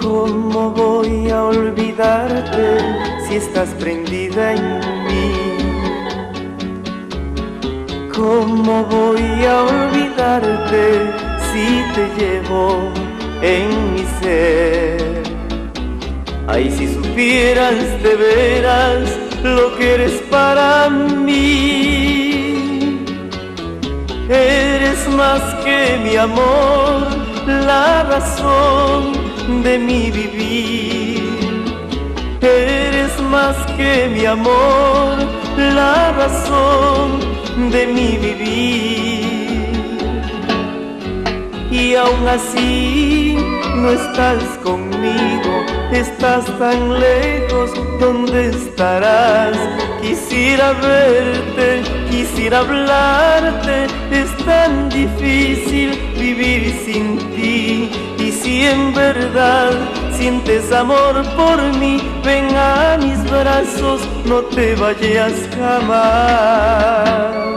¿Cómo voy a olvidarte si estás prendida en mí? ¿Cómo voy a olvidarte si te llevo en mi ser? Ay, si supieras de veras lo que eres para mí. Eres más que mi amor, la razón de mi vivir. Eres más que mi amor, la razón de mi vivir. Y aún así no estás conmigo, estás tan lejos, ¿dónde estarás? Quisiera verte, quisiera hablarte, es tan difícil vivir sin ti. Y si en verdad sientes amor por mí, ven a mis brazos, no te vayas jamás.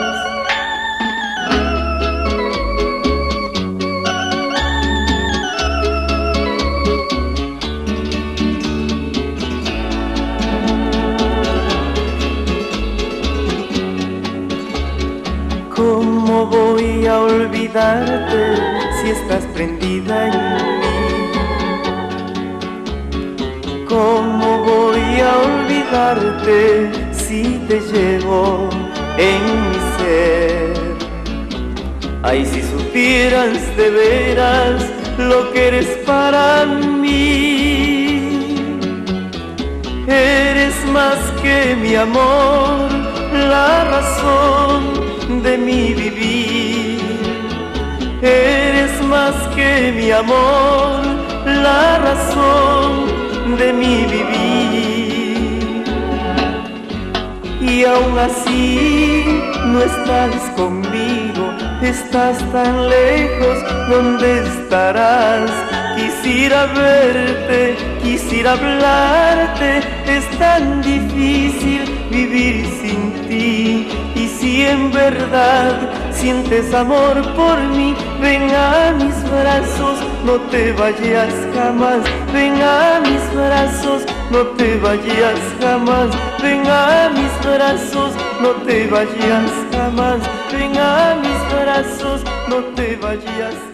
¿Cómo voy a olvidarte si estás prendida en mí? ¿Cómo voy a olvidarte si te llevo en mi ser? Ay, si supieras de veras lo que eres para mí. Eres más que mi amor, la razón de mi vivir. Eres más que mi amor, la razón de mi vivir. Y aún así no estás conmigo, estás tan lejos, ¿dónde estarás? Quisiera verte, quisiera hablarte, es tan difícil vivir sin ti. Y si en verdad sientes amor por mí, ven a mis brazos, no te vayas jamás. Ven a mis brazos, no te vayas jamás. Ven a mis brazos, no te vayas jamás. Ven a mis brazos, no te vayas jamás.